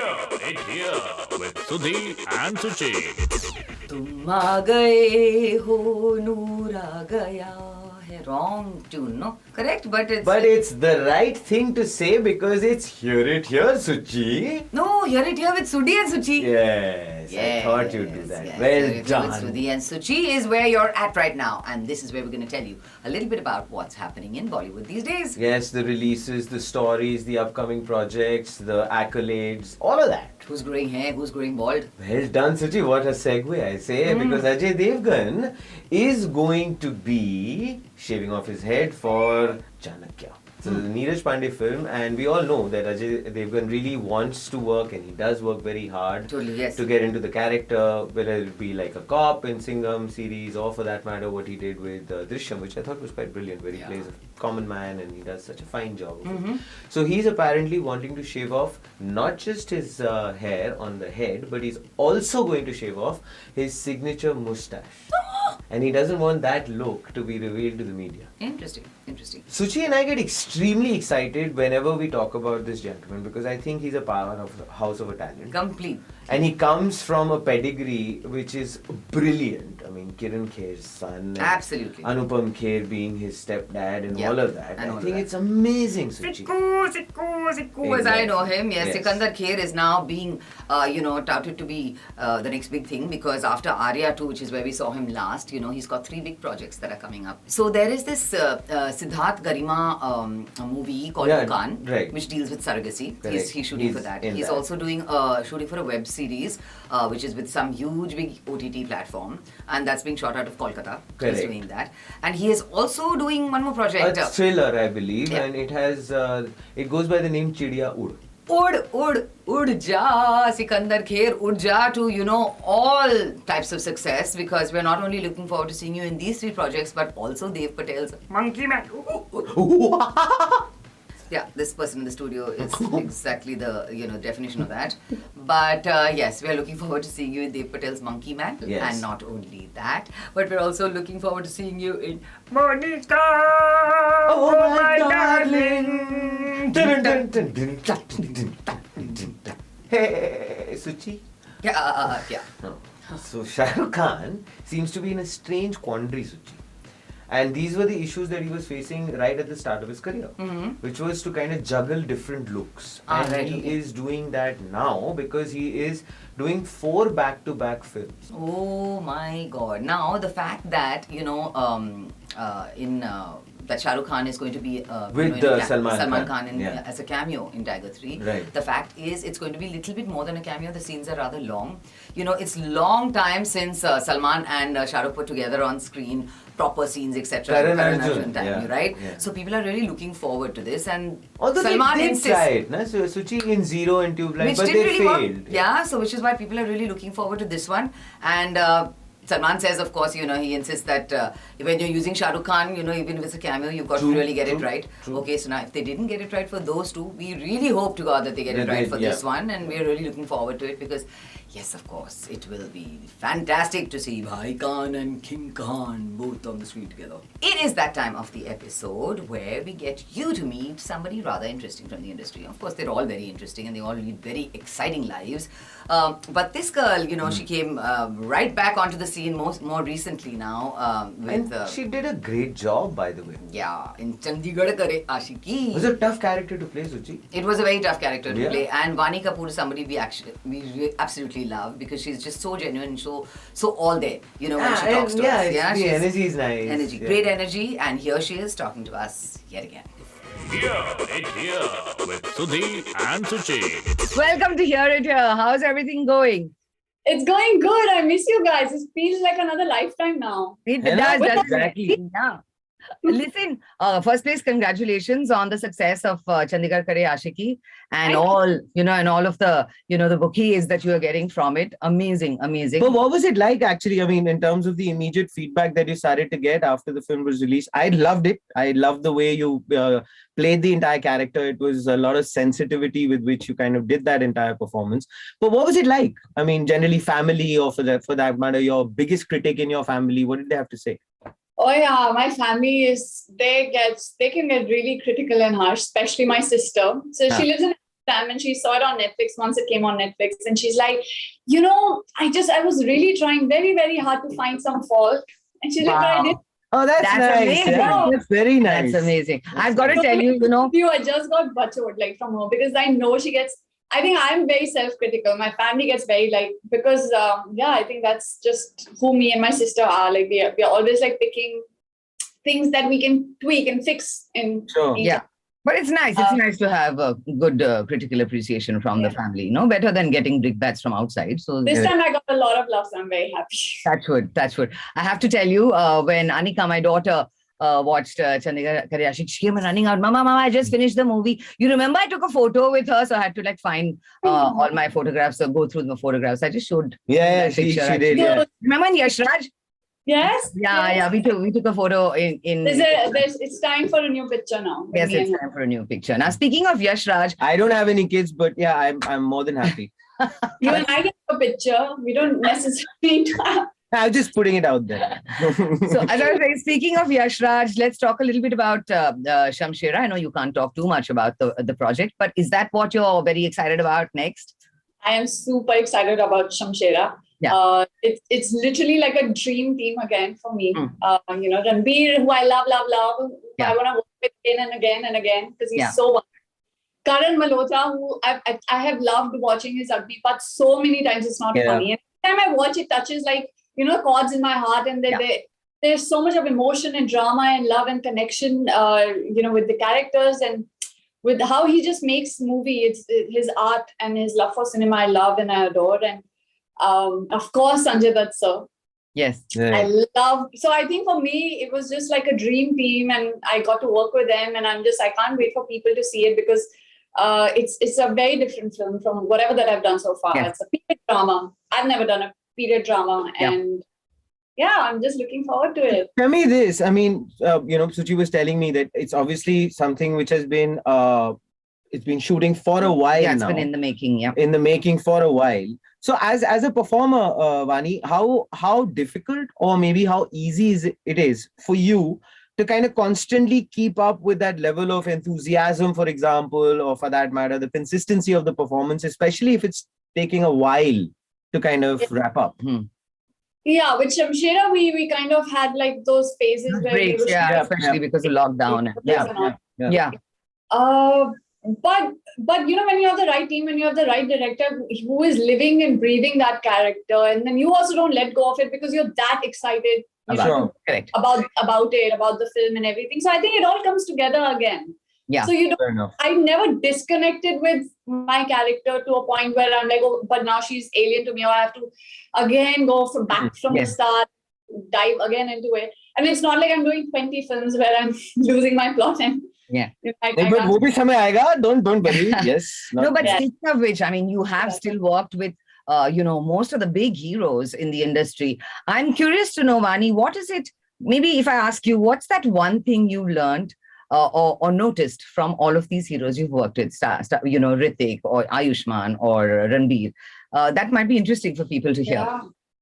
Here with Sudhi and Suchi. तुम आ गए हो नूर आ गया है wrong tune no correct But it's the right thing to say because it's Hear It Here, Suchi. no hear it here with Sudhi and Suchi. Yes, I thought you'd do that. Yes, Well Hear It Here done. with Sudhi and Suchi is where you're at right now, and this is where we're going to tell you a little bit about what's happening in Bollywood these days. Yes, the releases, the stories, the upcoming projects, the accolades, all of that. Who's growing hair, who's growing bald? Well done, Suchi. What a segue, I say, because Ajay Devgan is going to be shaving off his head for Chanakya. So the Neeraj Pandey film, and we all know that Ajay Devgan really wants to work, and he does work very hard Totally, yes. to get into the character, whether it be like a cop in Singham series, or for that matter, what he did with Drishyam, which I thought was quite brilliant, where he plays a common man and he does such a fine job of it. So he's apparently wanting to shave off not just his hair on the head, but he's also going to shave off his signature moustache. And he doesn't want that look to be revealed to the media. Interesting. Suchi and I get extremely excited whenever we talk about this gentleman because I think he's a powerhouse of a talent. Complete. And he comes from a pedigree which is brilliant. I mean, Kiran Kher's son. Absolutely. Anupam Kher being his stepdad and Yeah, all of that. and all I of think that. it's amazing, Suchi. Sikku, as I know him. Yes, Yes. Sikandar Kher is now being, touted to be the next big thing because after Arya 2, which is where we saw him last, he's got 3 big projects that are coming up. So there is this Siddharth Garima movie called Dukaan, right. which deals with surrogacy. Correct. He's shooting He's for that. in He's that. also doing shooting for a web series, which is with some huge big OTT platform, and that's being shot out of Kolkata. Correct. He's doing that, and he is also doing one more project. A thriller, I believe, Yeah. and it has it goes by the name Chidiya Ud. Ud ja, Sikandar Kher, ud ja to, all types of success because we're not only looking forward to seeing you in these 3 projects but also Dev Patel's Monkey Man. Yeah, this person in the studio is exactly the definition of that. But yes, we are looking forward to seeing you in Dev Patel's Monkey Man. Yes. And not only that, but we're also looking forward to seeing you in Monica, Oh my darling. Hey, Suchi. Yeah. No. So Shah Rukh Khan seems to be in a strange quandary, Suchi. And these were the issues that he was facing right at the start of his career, which was to kind of juggle different looks. And right, he okay. is doing that now because he is doing 4 back-to-back films. Oh my God! Now the fact that that Shah Rukh Khan is going to be With Salman Khan yeah. as a cameo in Tiger 3. Right. The fact is, it's going to be a little bit more than a cameo. The scenes are rather long. It's long time since Salman and Shah Rukh put together on screen proper scenes, etc. Karan Arjun, time, yeah, right? yeah. So people are really looking forward to this. And Although Salman they did insists. try it, na? So Suchi in Zero and Tube Light, Which but didn't they really failed. work. Yeah, so which is why people are really looking forward to this one. And Salman says, of course, he insists that when you're using Shah Rukh Khan, even if it's a cameo, you've got to really get it right. True. Okay, so now if they didn't get it right for those 2, we really hope to God that they get it right for this one. And we're really looking forward to it because, yes, of course, it will be fantastic to see Bhai Khan and King Khan both on the screen together. It is that time of the episode where we get you to meet somebody rather interesting from the industry. Of course, they're all very interesting and they all lead very exciting lives. But this girl, she came right back onto the scene more recently now. And she did a great job, by the way. Yeah, in Chandigarh Kare Aashiki. It was a tough character to play, Suchi. It was a very tough character to Yeah. play, and Vaani Kapoor is somebody we absolutely love because she's just so genuine and so all there. When she talks to us. The she's energy is nice. energy, Yeah. great energy, and here she is talking to us yet again. Here with Sudhi and Suchi. Welcome to Hear It Here. How's everything going? It's going good. I miss you guys. It feels like another lifetime now. It Yeah, does. exactly. Yeah. Listen, first place, congratulations on the success of Chandigarh Kare Aashiki and Thank all, and all of the, the bouquets that you are getting from it. Amazing. But what was it like actually? I mean, in terms of the immediate feedback that you started to get after the film was released, I loved it. I loved the way you played the entire character. It was a lot of sensitivity with which you kind of did that entire performance. But what was it like? I mean, generally family or for that matter, your biggest critic in your family, what did they have to say? Oh yeah, my family they can get really critical and harsh, especially my sister. So she lives in time, and she saw it on Netflix once it came on Netflix, and she's like, I was really trying very, very hard to find some fault, and she's like, but I did. Oh, that's nice. amazing. Yeah, that's very nice. That's amazing. I've got to So tell you, I just got butchered like from her because I know she gets. I think I'm very self-critical. My family gets very like because I think that's just who me and my sister are. Like we're always like picking things that we can tweak and fix in. Sure. Yeah. But it's nice. It's nice to have a good critical appreciation from the family, better than getting brickbats from outside. So This time I got a lot of love, so I'm very happy. That's good. I have to tell you, when Anika, my daughter, watched Chaandigarh, she came running out. Mama, I just finished the movie. You remember I took a photo with her, so I had to find all my photographs or go through the photographs. I just showed. Yeah, she did. Yeah. Remember in Yashraj? Yes. Yeah. We took a photo in. It's time for a new picture now. Yes, it's time for a new picture. Now, speaking of Yashraj, I don't have any kids, but yeah, I'm more than happy. You and I get a picture. We don't necessarily need to have. I'm just putting it out there. so as I was saying, speaking of Yashraj, let's talk a little bit about Shamshera. I know you can't talk too much about the project, but is that what you're very excited about next? I am super excited about Shamshera. Yeah. It's literally like a dream team again for me. Ranbir, who I love, who I want to work with again and again because he's so wonderful. Karan Malhotra, who I have loved watching his Agnipath so many times, it's not funny. And every time I watch, it touches chords in my heart, and there's so much of emotion and drama and love and connection, with the characters and with how he just makes movie. It's his art and his love for cinema I love and I adore. And of course, Sanjay Dutt sir. Yes. I love. So I think for me, it was just like a dream team, and I got to work with them, and I can't wait for people to see it because it's a very different film from whatever that I've done so far. Yeah. It's a period drama. I've never done a period drama, and I'm just looking forward to it. Tell me this. I mean, Suchi was telling me that it's obviously something which has been it's been shooting for a while now. It's been in the making. Yeah. In the making for a while. So as a performer, Vaani, how difficult or maybe how easy it is for you to kind of constantly keep up with that level of enthusiasm, for example, or for that matter, the consistency of the performance, especially if it's taking a while to kind of wrap up. Yeah, with Shamshera, we kind of had like those phases where Breaks, we were especially because of lockdown. Yeah. But when you have the right team and you have the right director who is living and breathing that character, and then you also don't let go of it because you're that excited Sure. Correct. about it, about the film and everything. So I think it all comes together again. Yeah. So Fair enough. I never disconnected with my character to a point where I'm like, oh, but now she's alien to me, or I have to again go back from the start, dive again into it. And it's not like I'm doing 20 films where I'm losing my plot and But wo bhi samay aayega. Don't worry. Yes. No, but speaking of which, I mean, you have still worked with most of the big heroes in the industry. I'm curious to know, Vaani, what is it? Maybe if I ask you, what's that one thing you learned or noticed from all of these heroes you've worked with, Hrithik or Ayushmann or Ranbir? That might be interesting for people to hear. Yeah.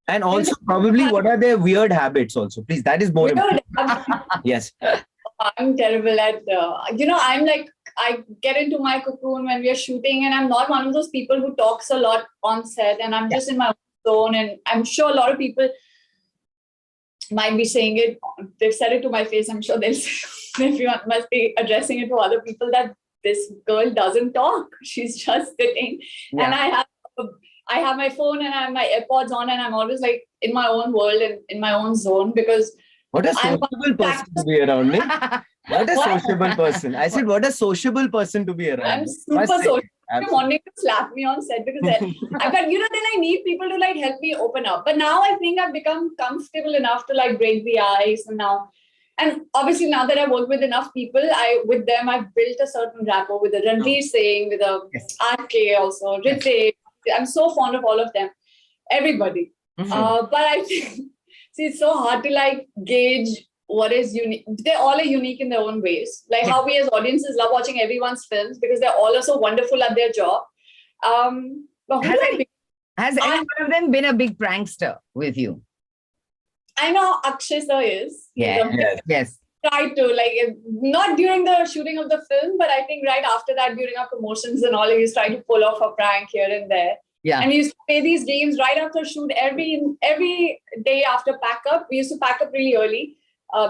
And also probably what are their weird habits also? Please, that is more important. Yes. I'm terrible at, I'm like, I get into my cocoon when we are shooting, and I'm not one of those people who talks a lot on set, and I'm just in my own zone. And I'm sure a lot of people might be saying it. They've said it to my face. I'm sure they'll say, everyone must be addressing it to other people that this girl doesn't talk. She's just sitting. Yeah. And I have my phone and I have my AirPods on, and I'm always like in my own world and in my own zone because What a sociable person to be around me. What a sociable person. I said, what a sociable person to be around. I'm super social. I'm wanting to slap me on set because then I need people to like help me open up. But now I think I've become comfortable enough to like break the ice, and obviously now that I've worked with enough people, with them I've built a certain rapport with the Ranveer Singh, with the RK also, Hrithik. I'm so fond of all of them, everybody. But I think it's so hard to like gauge what is unique. They all are unique in their own ways. Like how we as audiences love watching everyone's films because they're all also wonderful at their job. But has any one of them been a big prankster with you? I know Akshay sir is. Yes. tried to, like, not during the shooting of the film, but I think right after that, during our promotions and all, we used to try to pull off a prank here and there. Yeah. And we used to play these games right after shoot. Every day after pack up, we used to pack up really early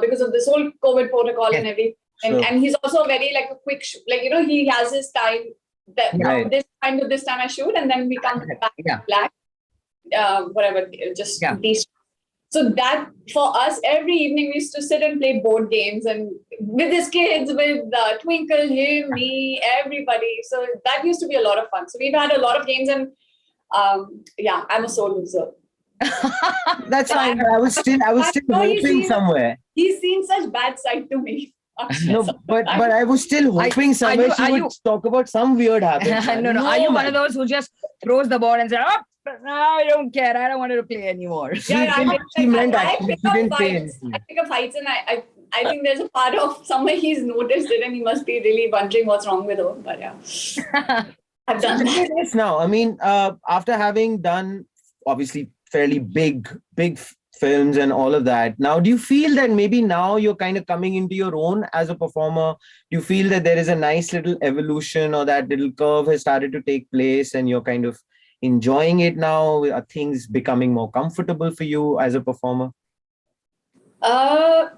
because of this whole COVID protocol and everything. Sure. And he's also very like a quick, like, you know, he has his time that this time to this time I shoot, and then we come back to black, whatever, just these. So that for us, every evening we used to sit and play board games and with his kids, with Twinkle, him, me, everybody. So that used to be a lot of fun. So we've had a lot of games, and I'm a sole loser. That's fine. I was still hoping somewhere. He's seen such bad side to me. No, but I was still hoping somewhere she would talk about some weird habits. No. Are you one of those who just throws the board and says, "Oh, no, I don't care. I don't want to play anymore"? I pick up fights, and I think there's a part of somewhere he's noticed it, and he must be really wondering what's wrong with her. But yeah, I've done that. Now, I mean, after having done obviously fairly big films and all of that, now do you feel that maybe now you're kind of coming into your own as a performer? Do you feel that there is a nice little evolution, or that little curve has started to take place and you're kind of enjoying it now? Are things becoming more comfortable for you as a performer? I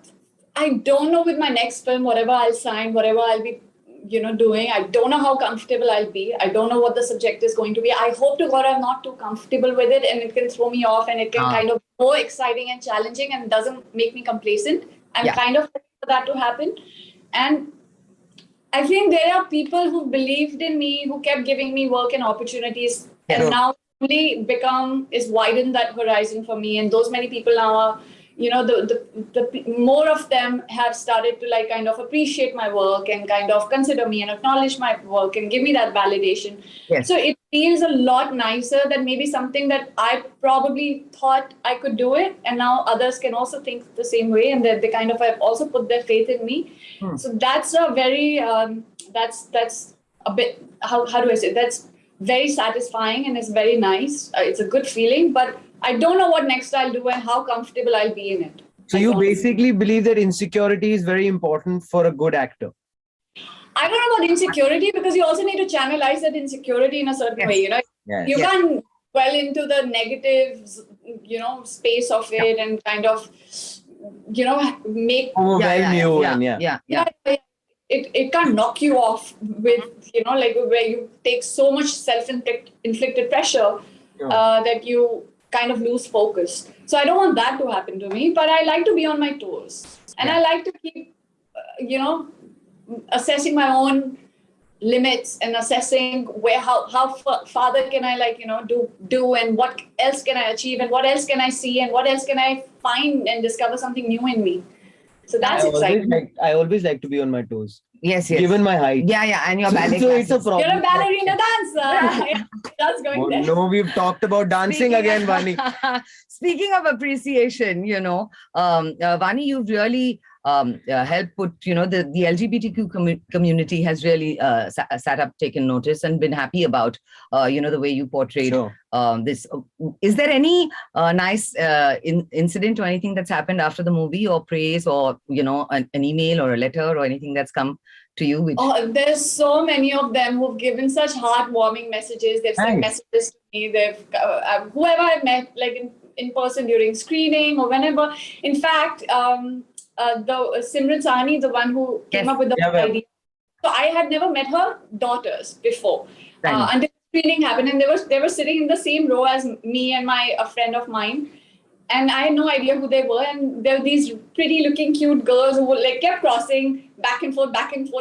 don't know with my next film, whatever I'll sign, whatever I'll be doing, I don't know how comfortable I'll be. I don't know what the subject is going to be. I hope to God I'm not too comfortable with it, and it can throw me off, and it can kind of be more exciting and challenging and doesn't make me complacent. I'm kind of hoping for that to happen. And I think there are people who believed in me, who kept giving me work and opportunities, and now only is widened that horizon for me. And those many people now are, the more of them have started to like kind of appreciate my work and kind of consider me and acknowledge my work and give me that validation. Yes. So it feels a lot nicer than maybe something that I probably thought I could do it, and now others can also think the same way, and that they kind of have also put their faith in me. So that's a very that's a bit, how do I say, that's very satisfying, and it's very nice. It's a good feeling, but I don't know what next I'll do and how comfortable I'll be in it. So you basically believe that insecurity is very important for a good actor? I don't know about insecurity, because you also need to channelize that insecurity in a certain way. You can't dwell into the negative, space of it and kind of, make overwhelm you. It can't knock you off with, like where you take so much self-inflicted pressure that you kind of lose focus. So I don't want that to happen to me, but I like to be on my toes, and I like to keep, assessing my own limits and assessing how farther can I do, and what else can I achieve, and what else can I see, and what else can I find and discover something new in me. So that's exciting. I always like to be on my toes. Yes. Given my height. Yeah, and your ballet so it's a problem. You're a ballerina dancer. That's going there. No, we've talked about dancing again, Vaani. Speaking of appreciation, Vaani, you've really helped put, the LGBTQ community has really sat up, taken notice, and been happy about, the way you portrayed this. Is there any nice incident or anything that's happened after the movie, or praise, or, an email or a letter or anything that's come to you? There's so many of them who've given such heartwarming messages. They've sent messages to me. They've whoever I've met, like in person during screening or whenever. In fact, the Simran Sahni, the one who came up with the idea. So I had never met her daughters before until the screening happened, and they were sitting in the same row as me and a friend of mine. And I had no idea who they were. And there were these pretty looking cute girls who kept crossing back and forth.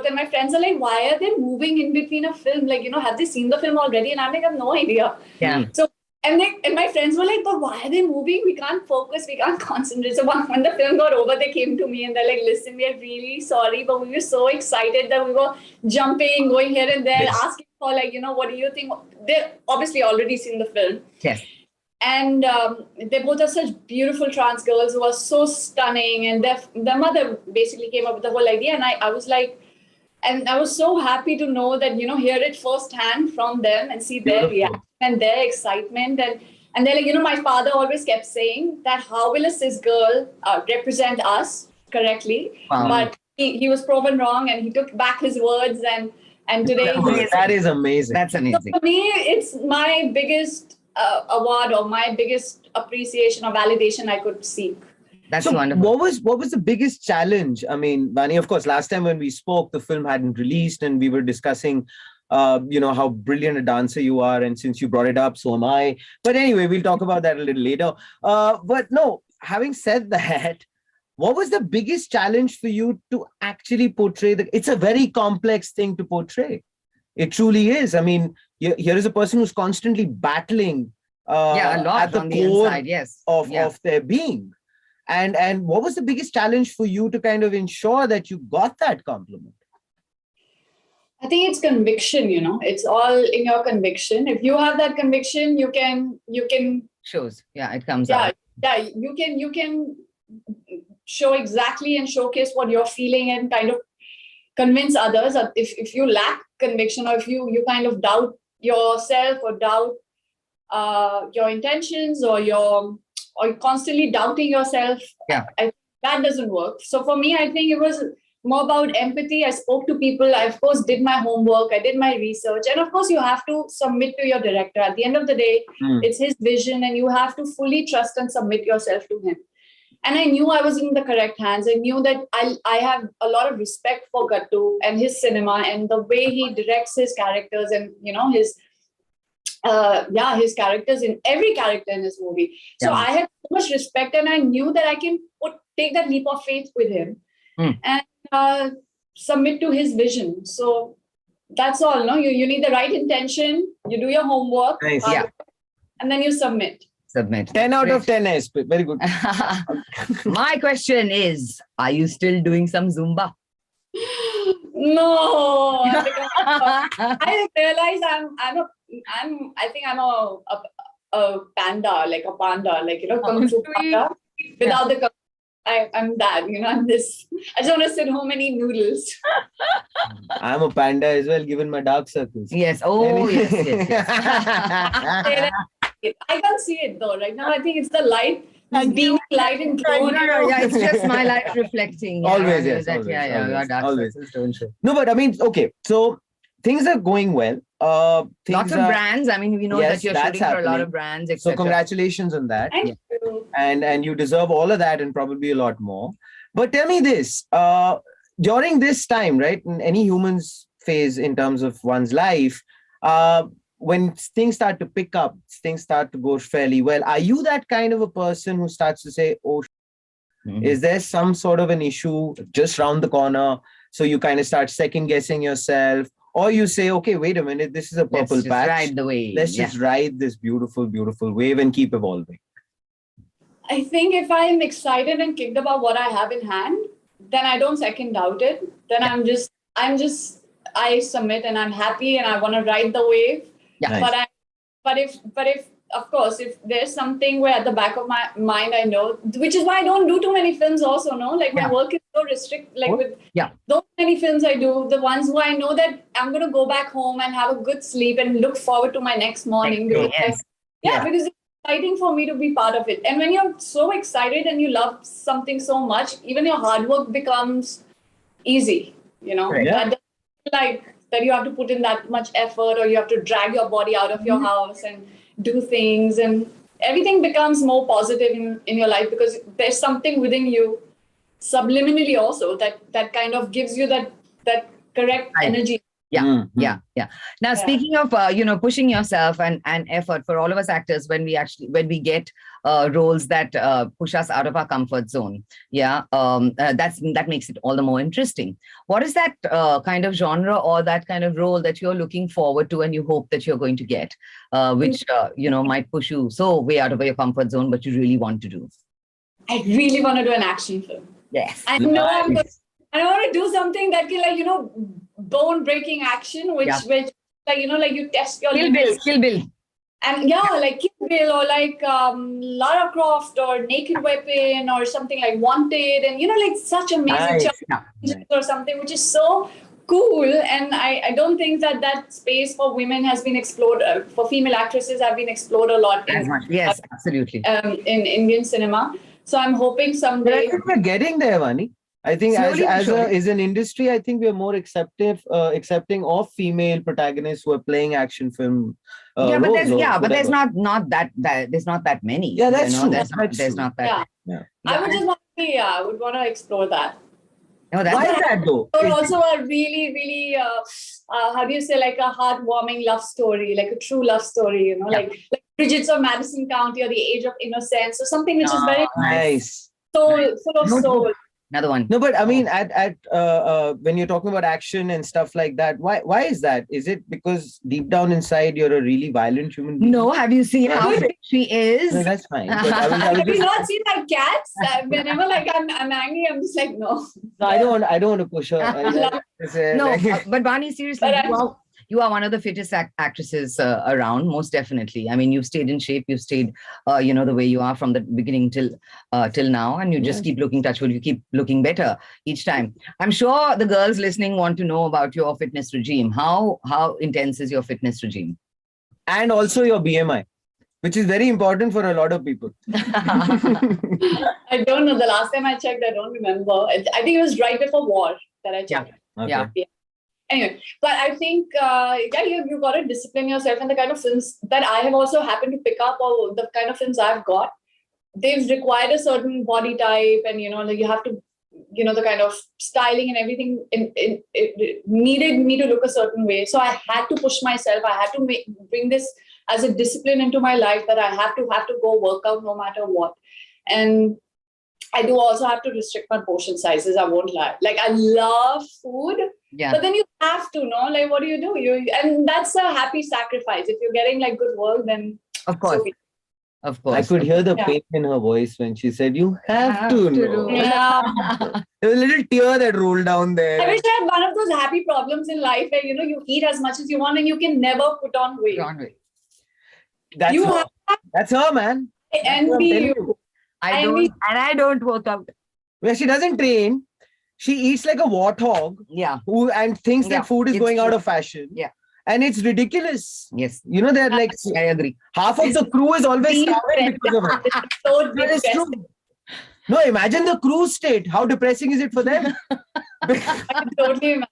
And my friends are like, why are they moving in between a film? Have they seen the film already? And I'm like, I have no idea. Yeah. So, and my friends were like, but why are they moving? We can't focus. We can't concentrate. So when the film got over, they came to me and they're like, listen, we are really sorry, but we were so excited that we were jumping, going here and there, asking for what do you think? They've obviously already seen the film. Yes. And they both are such beautiful trans girls who are so stunning. And their mother basically came up with the whole idea. And I was like, and I was so happy to know that, hear it firsthand from them and see their reaction and their excitement. And they're like, my father always kept saying that how will a cis girl represent us correctly, Wow. but he was proven wrong, and he took back his words, and today That is amazing. That's So amazing. for me, it's my biggest award or my biggest appreciation or validation I could seek. That's So wonderful. what was the biggest challenge? I mean, Vaani, of course, last time when we spoke, the film hadn't released, and we were discussing, how brilliant a dancer you are. And since you brought it up, so am I. But anyway, we'll talk about that a little later. But no, having said that, what was the biggest challenge for you to actually portray it's a very complex thing to portray. It truly is. I mean, here is a person who's constantly battling Yeah, a lot at the on the core inside. Yes. of Yeah. their being. And what was the biggest challenge for you to kind of ensure that you got that compliment? I think it's conviction, it's all in your conviction. If you have that conviction, you can Shows. Yeah, it comes yeah, out. yeah, you can show exactly and showcase what you're feeling and kind of convince others. If you lack conviction, or if you kind of doubt yourself or doubt your intentions, or you're constantly doubting yourself, that doesn't work. So for me, I think it was more about empathy. I spoke to people. I, of course, did my homework. I did my research. And of course, you have to submit to your director. At the end of the day, it's his vision, and you have to fully trust and submit yourself to him. And I knew I was in the correct hands. I knew that I have a lot of respect for Gattu and his cinema and the way he directs his characters, and his characters, in every character in his movie. So I had so much respect, and I knew that I can take that leap of faith with him and submit to his vision. So that's all. No, you need the right intention. You do your homework, Nice. and then you submit. Submit. 10 out of 10 SP. Very good. My question is, are you still doing some Zumba? No, I realize I think I'm a panda, like a panda, like kung fu panda. Without the I'm that, I'm this. I just want to sit home and eat noodles. I'm a panda as well, given my dark circles. Yes. Oh, yes. I can't see it though. Right now, I think it's the light. Being light and clone. Yeah, it's just my light reflecting. Always, yes. That, Always, your dark always. circles don't show. No, but I mean, okay. So things are going well. Lots of brands. I mean, we know Yes, that you're that's shooting for a lot happening. of brands, So etc. congratulations on that. Thank you. And you deserve all of that and probably a lot more. But tell me this, during this time, right, in any human's phase in terms of one's life, when things start to pick up, things start to go fairly well, are you that kind of a person who starts to say, oh, is there some sort of an issue just round the corner? So you kind of start second guessing yourself, or you say, okay, wait a minute, this is a purple Let's just patch. ride the wave. Let's just ride this beautiful, beautiful wave and keep evolving. I think if I'm excited and kicked about what I have in hand, then I don't second doubt it. Then I submit, and I'm happy, and I want to ride the wave. Yeah. Nice. But if of course, if there's something where at the back of my mind I know, which is why I don't do too many films also, no? Like my work is so restricted, like with those many films I do, the ones who I know that I'm going to go back home and have a good sleep and look forward to my next morning. Because, because it's exciting for me to be part of it. And when you're so excited and you love something so much, even your hard work becomes easy, That like that you have to put in that much effort, or you have to drag your body out of your house and do things, and everything becomes more positive in your life, because there's something within you subliminally also that kind of gives you that correct energy. Yeah. Now, speaking of, pushing yourself and effort, for all of us actors, when we get roles that push us out of our comfort zone, that makes it all the more interesting. What is that kind of genre or that kind of role that you're looking forward to and you hope that you're going to get, which, might push you so way out of your comfort zone, but you really want to do? I really want to do an action film. Yes. I know I want to do something that can, bone-breaking action, which you test your limits. Kill Bill. And like Kill Bill, or like Lara Croft, or Naked Weapon, or something like Wanted, and like such amazing challenges or something, which is so cool. And I don't think that space for women has been explored, for female actresses have been explored a lot. Yes, absolutely. In Indian cinema. So I'm hoping someday. But I think we're getting there, Vaani. I think Slowly but surely. as an industry, I think we are more accepting of female protagonists who are playing action film Yeah, but roles or there's whatever. there's not that many. Yeah, that's true. There's not that. Yeah. Yeah. I would just want to be, I would want to explore that. No, that's Why is that though? Or Is- also a really, really, how do you say, like a heartwarming love story, like a true love story, you know, like Bridget's of Madison County or The Age of Innocence or something which is very Nice. soul, full of soul. another one. No, but I mean, at when you're talking about action and stuff like that, why is that? Is it because deep down inside you're a really violent human being? No, have you seen how fit she is? No, that's fine. But I was Have you just, not seen my cats? Whenever like I'm angry, I'm just like, no. no, I don't want to push her. No, but Vaani, seriously, But you are one of the fittest actresses around, most definitely. I mean, you've stayed in shape, you've stayed, the way you are from the beginning till now, and you just keep looking touchwood. You keep looking better each time. I'm sure the girls listening want to know about your fitness regime. How intense is your fitness regime? And also your BMI, which is very important for a lot of people. I don't know. The last time I checked, I don't remember. I think it was right before war that I checked. Okay. Yeah. Anyway, but I think, you got to discipline yourself, and the kind of films that I have also happened to pick up, or the kind of films I've got, they've required a certain body type, and, like you have to, the kind of styling and everything it needed me to look a certain way. So I had to push myself. I had to bring this as a discipline into my life, that I have to go work out no matter what. And I do also have to restrict my portion sizes. I won't lie. Like, I love food. Yeah. But then you have to know, like, what do? And that's a happy sacrifice. If you're getting like good work, then Of course. so be it. Of course. I could hear the Yeah. pain in her voice when she said, "You have to know." Yeah. There was a little tear that rolled down there. I wish I had one of those happy problems in life where, you eat as much as you want and you can never put on weight. That's You her. That's her, man. I envy I'm telling you. I don't work out. Where she doesn't train, she eats like a warthog Yeah. and thinks Yeah, that food is it's going out true. of fashion. Yeah. And it's ridiculous. Yes. They're like, I agree. half of the crew is always starving because of it. So That is true. depressing. No, imagine the crew state. How depressing is it for them? I can totally imagine.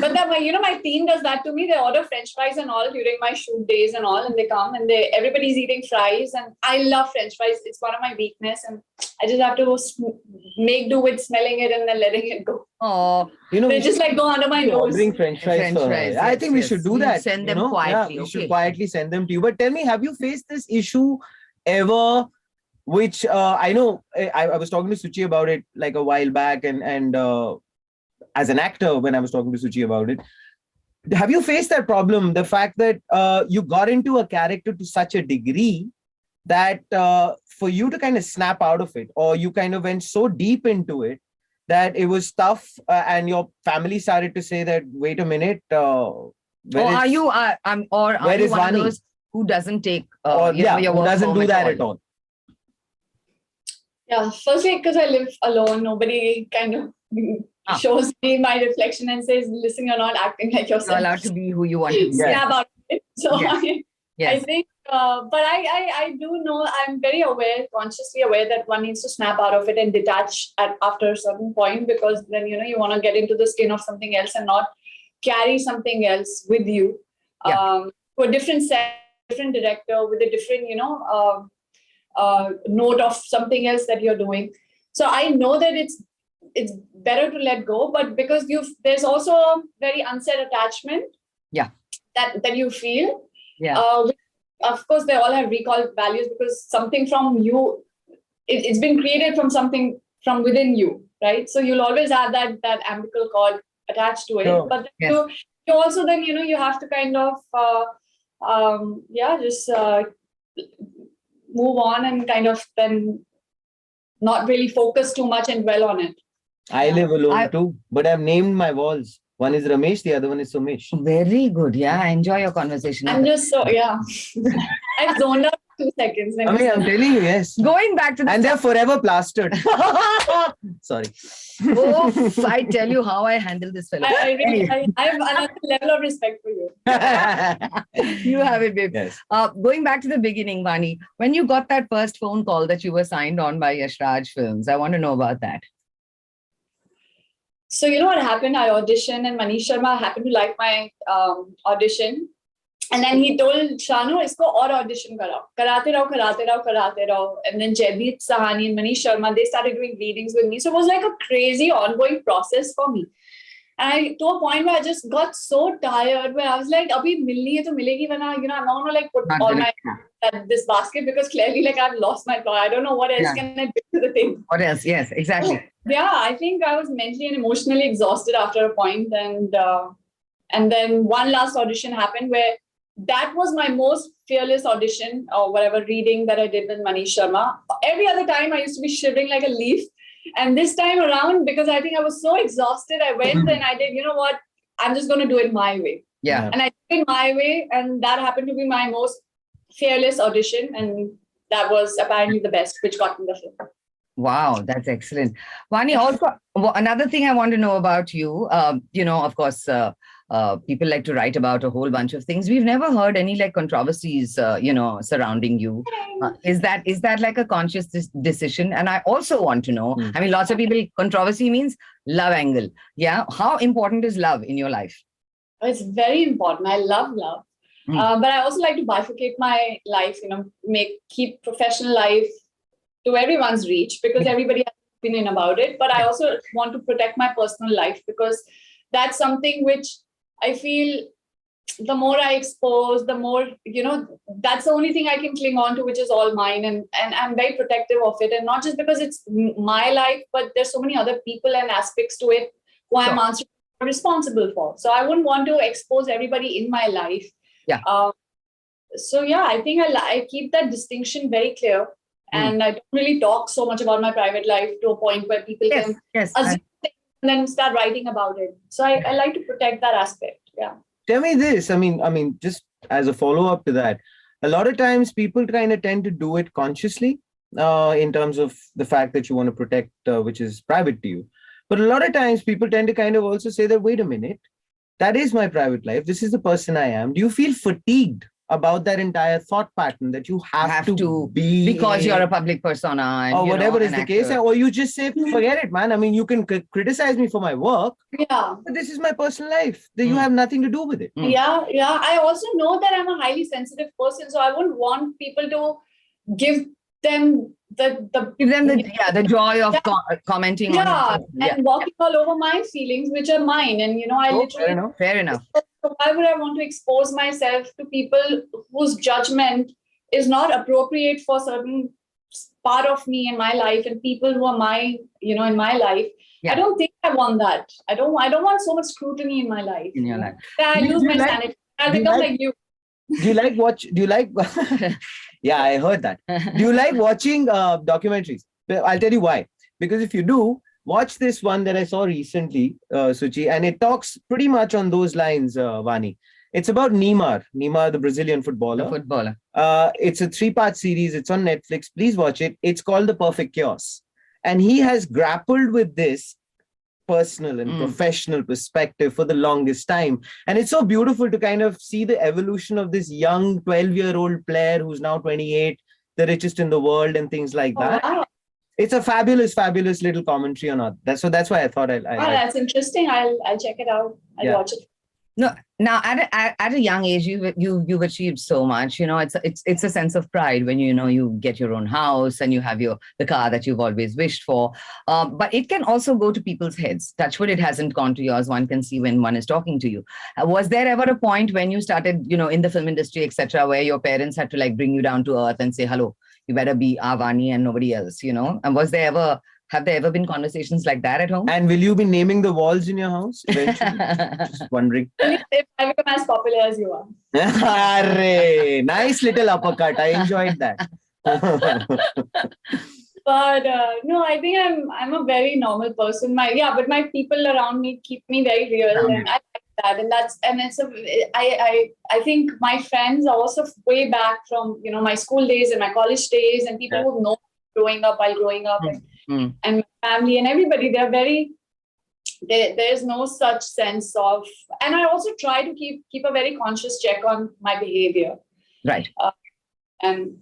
But my team does that to me. They order French fries and all during my shoot days and all, and they come and everybody's eating fries, and I love French fries. It's one of my weakness, and I just have to make do with smelling it and then letting it go. Oh, They just like go under my nose. Ordering French fries. French for her. fries, I yes, think we yes. should do We'll that. send them Yeah, quietly, we should okay. quietly send them to you. But tell me, have you faced this issue ever? Which I know I was talking to Suchi about it like a while back, and as an actor, when I was talking to Suchi about it, have you faced that problem? The fact that you got into a character to such a degree that for you to kind of snap out of it, or you kind of went so deep into it that it was tough, and your family started to say that, wait a minute, are you one Vaani? of those who doesn't take Or your who work doesn't home do that at all? Yeah, firstly, because I live alone, nobody kind of shows me my reflection and says, listen, you're not acting like You're yourself. allowed to be who you want to be. Yeah. Snap out of it. So Yes. I think, but I do know, I'm very aware, consciously aware that one needs to snap out of it and detach after a certain point, because then, you want to get into the skin of something else and not carry something else with you. Yeah. To a different set, different director with a different, note of something else that you're doing. So I know that it's better to let go, but because there's also a very unsaid attachment. Yeah. That you feel. Yeah. Of course, they all have recall values, because something from you, it's been created from something from within you, right? So you'll always have that umbilical cord attached to it. Sure. But Yes. you also then, you have to kind of, just move on and kind of then not really focus too much and dwell on it. I live alone too, but I've named my walls. One is Ramesh, the other one is Sumesh. Very good. Yeah, I enjoy your conversation. I'm just so, yeah. I've zoned out 2 seconds. I mean, I'm telling you, yes. Going back to the And they're forever plastered. Sorry. I tell you how I handle this fellow. I have another level of respect for you. You have it, babe. Yes. Going back to the beginning, Vaani, when you got that first phone call that you were signed on by Yash Raj Films, I want to know about that. So you know what happened? I auditioned, and Manish Sharma happened to like my audition. And then he told Shanu, isko aur audition karao. Karate raho, karate raho, karate raho. And then Jaideep Sahani and Manish Sharma, they started doing readings with me. So it was like a crazy ongoing process for me. And to a point where I just got so tired, where I was like, abhi milni hai to milegi, wala, you know, I'm not going to like put all my this basket, because clearly like I've lost my plot. I don't know what else can I do to the thing. What else? Yes, exactly. Yeah, I think I was mentally and emotionally exhausted after a point. And then one last audition happened where that was my most fearless audition or whatever reading that I did with Manish Sharma. Every other time I used to be shivering like a leaf. And this time around, because I think I was so exhausted, I went and I did, you know what, I'm just going to do it my way. Yeah. And I did it my way. And that happened to be my most fearless audition. And that was apparently the best, which got me the film. Wow, that's excellent. Vaani, also, another thing I want to know about you, you know, of course, people like to write about a whole bunch of things. We've never heard any like controversies, you know, surrounding you. Is that like a conscious decision? And I also want to know, I mean, lots of people, controversy means love angle. Yeah. How important is love in your life? It's very important. I love love. But I also like to bifurcate my life, you know, keep professional life to everyone's reach, because everybody has an opinion about it. But I also want to protect my personal life, because that's something which I feel the more I expose, the more, you know, that's the only thing I can cling on to, which is all mine. And I'm very protective of it. And not just because it's my life, but there's so many other people and aspects to it who I'm responsible for. So I wouldn't want to expose everybody in my life. Yeah. So yeah, I think I keep that distinction very clear. And I don't really talk so much about my private life to a point where people can assume things and then start writing about it. So I like to protect that aspect. Yeah. Tell me this. I mean, just as a follow-up to that, a lot of times people kind of tend to do it consciously in terms of the fact that you want to protect which is private to you. But a lot of times people tend to kind of also say that, wait a minute, that is my private life. This is the person I am. Do you feel fatigued about that entire thought pattern that you have to be because you're a public persona and, or whatever is the case, or you just say, forget it, man. I mean, you can criticize me for my work, but this is my personal life. You have nothing to do with it. Yeah. I also know that I'm a highly sensitive person, so I wouldn't want people to give them the joy of commenting on it. And walking all over my feelings, which are mine. And you know, I literally fair enough. So why would I want to expose myself to people whose judgment is not appropriate for certain part of me in my life and people who are my, you know, in my life? I don't think I want that. I don't want so much scrutiny in my life. In your life. I lose my sanity. I'll become like you. Do you like yeah, I heard that. Do you like watching documentaries? I'll tell you why. Because if you do, watch this one that I saw recently, Suchi, and it talks pretty much on those lines, Vaani. It's about Neymar, the Brazilian footballer. It's a 3-part series. It's on Netflix. Please watch it. It's called The Perfect Chaos. And he has grappled with this personal and professional perspective for the longest time. And it's so beautiful to kind of see the evolution of this young 12-year-old player who's now 28, the richest in the world and things like that. Wow. It's a fabulous little commentary on that. So that's why I thought that's interesting. I'll check it out. I'll watch it. No, now at a young age, you've achieved so much. You know, it's a sense of pride when you get your own house and you have the car that you've always wished for. But it can also go to people's heads. Touch wood, it hasn't gone to yours. One can see when one is talking to you. Was there ever a point when you started, in the film industry, etc., where your parents had to like bring you down to earth and say, "Hello, you better be our Vaani and nobody else," And have there ever been conversations like that at home? And will you be naming the walls in your house eventually? Just wondering. If I become as popular as you are. Nice little uppercut. I enjoyed that. But no, I think I'm a very normal person. But my people around me keep me very real, and I like that. I think my friends are also way back from my school days and my college days, and people who know growing up and my family and everybody. They're very. There's no such sense of, and I also try to keep a very conscious check on my behavior. Right. And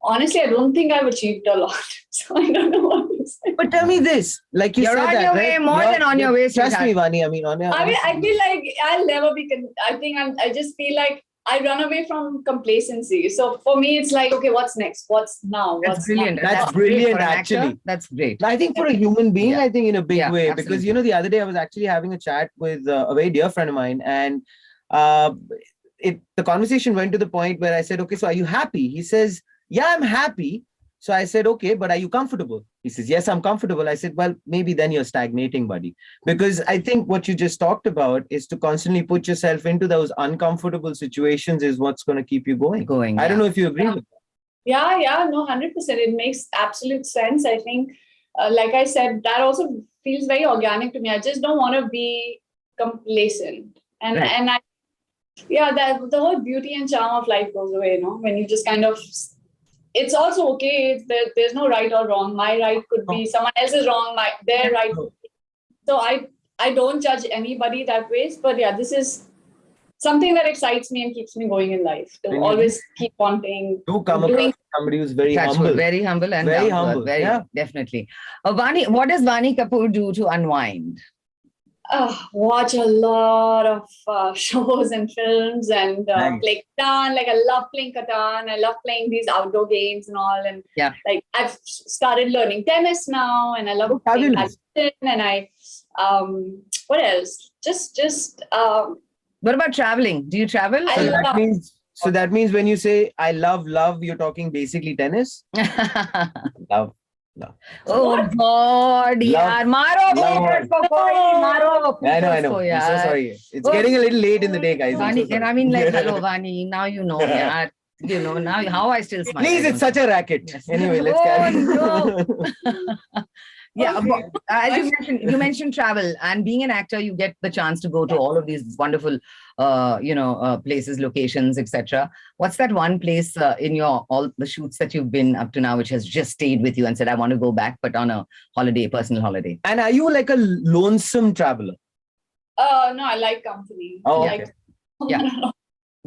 honestly, I don't think I've achieved a lot, so I don't know what to things. But tell me this, like you You're said on that, your right? way, more than on your way, Trust me, sweetheart. Vaani. I mean, I feel like I'll never be. I just feel like I run away from complacency. So for me, it's like, okay, what's next? What's now? That's What's brilliant. Now? That's great brilliant, for an actor. actually. That's great. I think for a human being, Yeah. I think in a big Yeah, way, absolutely. because, you know, the other day I was actually having a chat with a very dear friend of mine, and uh, the conversation went to the point where I said, okay, so are you happy? He says, yeah, I'm happy. So I said, okay, but are you comfortable? He says, yes, I'm comfortable. I said, well, maybe then you're stagnating, buddy. Because I think what you just talked about is to constantly put yourself into those uncomfortable situations is what's going to keep you going. I don't know if you agree with that. Yeah, no, 100%. It makes absolute sense. I think, like I said, that also feels very organic to me. I just don't want to be complacent. And Right. and I, yeah, that the whole beauty and charm of life goes away, you know, when you just kind of, it's also okay. There's no right or wrong. My right could be someone else's wrong. Their right. So I don't judge anybody that way. But yeah, this is something that excites me and keeps me going in life. To And you always keep wanting. Do come doing. across somebody who's very Touch humble. wood, very humble and Very down to earth. humble, Very yeah. definitely. Vaani, what does Vaani Kapoor do to unwind? Watch a lot of shows and films and Nice. play Catan. Like I love playing Catan. I love playing these outdoor games and all. And Yeah. like I've started learning tennis now, and I love Oh, playing fabulous. badminton. And I what else? Just What about traveling? Do you travel? I So love- that means, when you say I love, you're talking basically tennis. Love. Oh God, yaar. Maro Love. push ko koi, maro I know. push I'm ko, so yaar. sorry. It's Oh. getting a little late in the day, guys. I'm Vaani, so and I sorry. mean, like, hello, Vaani. Now you know, yaar. You know now how I still smile. Please, it's such a racket. Yes. Anyway, let's Oh, carry no. Yeah, Okay. as you mentioned travel, and being an actor, you get the chance to go to all of these wonderful, places, locations, etc. What's that one place in all the shoots that you've been up to now, which has just stayed with you and said, I want to go back, but on a holiday, personal holiday? And are you like a lonesome traveler? no, I like company. Oh, Like, okay. Yeah.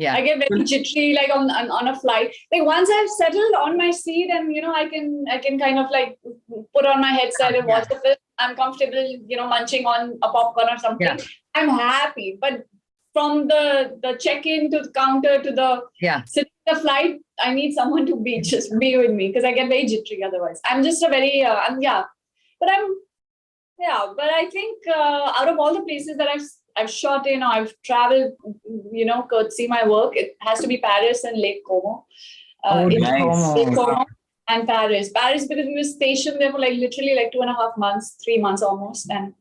Yeah. I get very jittery like on a flight. Like once I've settled on my seat and I can kind of like put on my headset and watch the film. I'm comfortable, munching on a popcorn or something. Yeah. I'm happy. But from the check-in to the counter to the sitting in the flight, I need someone to just be with me because I get very jittery otherwise. I'm just a very but I think out of all the places that I've shot in or I've traveled, courtesy my work, it has to be Paris and Lake Como. Nice. Lake Como and Paris. Paris because we were stationed there for like literally like 2.5 months, 3 months almost. And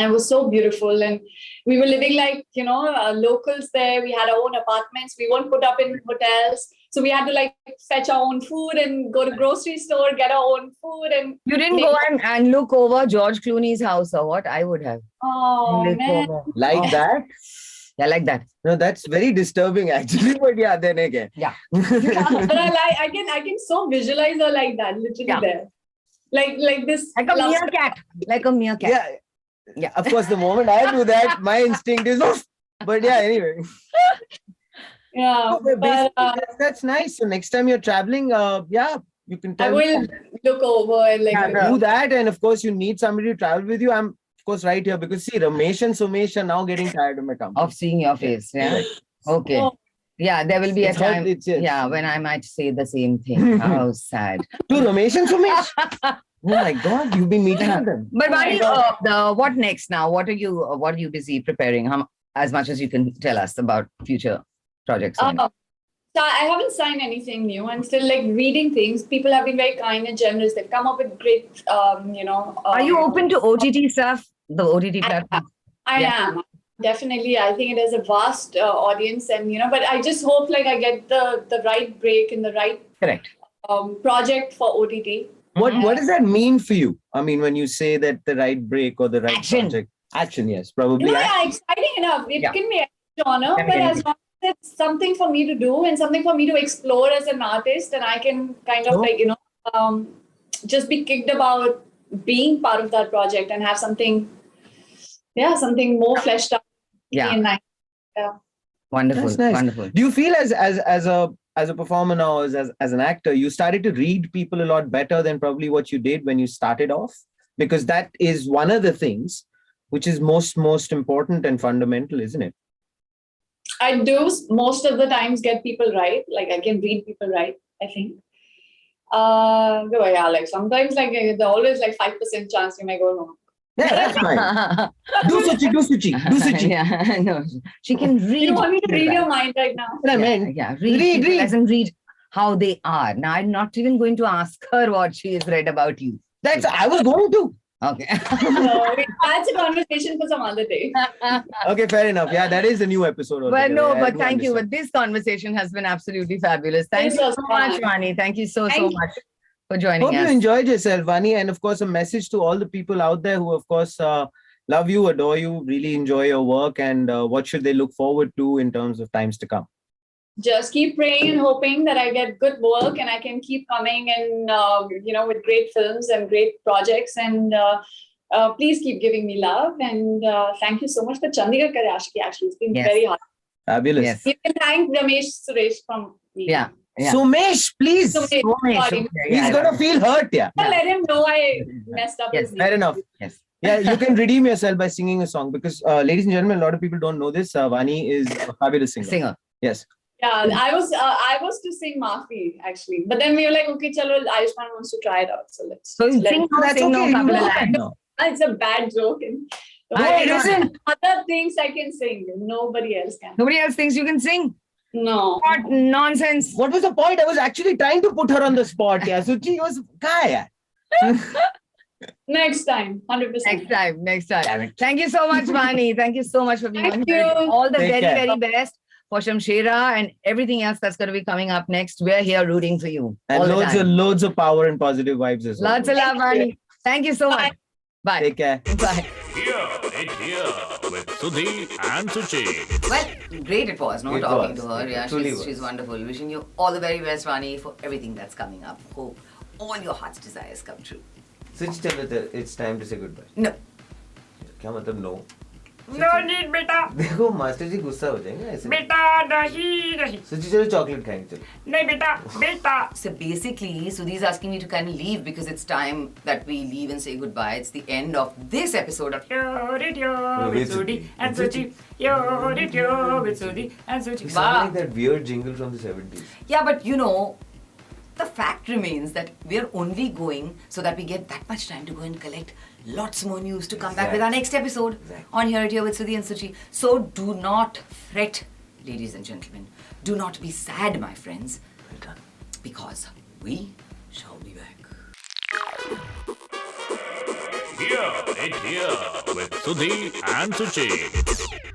it was so beautiful. And we were living like, locals there. We had our own apartments. We weren't put up in hotels. So we had to like fetch our own food and go to grocery store, get our own food. And You didn't go and look over George Clooney's house or what? I would have. oh man. Like that? Yeah, like that. No, that's very disturbing actually. But yeah, then again. Yeah. But I can so visualize her like that, literally there. Like this. Like a meerkat. Like a meerkat. Yeah. Yeah. Of course, the moment I do that, my instinct is off. But yeah, anyway. Yeah. Okay, But that's nice. So next time you're traveling, you can I tell will me. look over and like Do that. And of course, you need somebody to travel with you. I'm, of course, right here because see, Ramesh and Sumesh are now getting tired of my company. Of seeing your face. Yeah. Okay. Oh. Yeah, there will be a It's hard, time. it's- Yeah, when I might say the same thing. How sad. To Ramesh and Sumesh. Oh my God, you've been meeting with them. But Oh my Vaani, what next now? What are you busy preparing? As much as you can tell us about future projects. So I haven't signed anything new. I'm still like reading things. People have been very kind and generous. They've come up with great, Are you open to OTT stuff? The OTT platform? I am. Definitely. I think it has a vast audience and, but I just hope like I get the right break and the right Correct. project for OTT. What does that mean for you? I mean, when you say that the right break or the right Action. project. Action, yes, probably. Exciting enough. It can be a genre, Can but be as long as it's something for me to do and something for me to explore as an artist, and I can kind of like, just be kicked about being part of that project and have something more fleshed out. Yeah. And nice. Wonderful. That's nice. Wonderful. Do you feel as as a performer now, as an actor, you started to read people a lot better than probably what you did when you started off, because that is one of the things which is most important and fundamental, isn't it? I do most of the times get people right. Like I can read people right, I think. But yeah, like sometimes like there's always like 5% chance you may go wrong. Yeah, that's fine. do Suchi. Yeah, no, she can read. You want me to read people. your mind right now? What I meant. Yeah, Read. Doesn't read how they are. Now, I'm not even going to ask her what she has read about you. I was going to. Okay. No, that's a conversation for some other day. Okay, fair enough. Yeah, that is a new episode. But altogether. no, I but do thank you. But understand. this conversation has been absolutely fabulous. Thank This you was so much, fun. Vaani. Thank you so Thank you. much for joining Hope you us. enjoyed yourself, Vaani, and of course, a message to all the people out there who, of course, love you, adore you, really enjoy your work, and what should they look forward to in terms of times to come? Just keep praying and hoping that I get good work and I can keep coming and with great films and great projects, and please keep giving me love, and thank you so much for Chandigarh Karashki. Actually, it's been Yes. very hard. Fabulous. Yes. You can thank Ramesh Suresh from me. Yeah. Sumesh, please. Sumesh, Somesh, sorry. okay, He's yeah. gonna feel hurt, yeah. I'll let him know I messed up Yes, his Fair name. enough. Yes. Yeah, you can redeem yourself by singing a song, because, ladies and gentlemen, a lot of people don't know this. Vaani is a fabulous singer. Singer. Yes. Yeah, I was to sing Maafi actually, but then we were like, okay, chalo, Ayushman wants to try it out, so let's. So let sing him- no, That's sing no, okay. You couple know of that lines. now. It's a bad joke. And No, it isn't. Other things I can sing. Nobody else can. Nobody else thinks you can sing. No. What nonsense. What was the point? I was actually trying to put her on the spot. Yeah, Suchi was kaya. Next time, 100%. Next time. Thank you so much, Vaani. Thank you so much for being Thank on here. you. All the Take very, care. very best for Shamshera and everything else that's going to be coming up next. We're here rooting for you. And all the time. loads of power and positive vibes as well. Lots of love, Vaani. Thank you so much. Bye. Take care. Bye. Here with Sudhi and Suchi. Well, great it was, no, It talking was. to her. It Yeah, truly she's was. wonderful. Wishing you all the very best, Vaani, for everything that's coming up. Hope all your heart's desires come true. Suchi, tell her it's time to say goodbye. No. क्या मतलब no? No need बेटा देखो master जी गुस्सा हो जाएंगे ऐसे. बेटा नहीं सुची चलो चॉकलेट खाएंगे चलो. नहीं बेटा बेटा So basically, Sudhi's asking me to kind of leave because it's time that we leave and say goodbye. It's the end of this episode of Yo with Sudhi and Suchi. Yo with Sudhi and Suchi. You sound like that weird jingle from the 70s. Yeah, but you know, the fact remains that we're only going so that we get that much time to go and collect lots more news to come back with our next episode on Here It Here with Sudhi and Suchi. So do not fret, ladies and gentlemen. Do not be sad, my friends. Well done. Because we shall be back. Here with Sudhi and Suchi.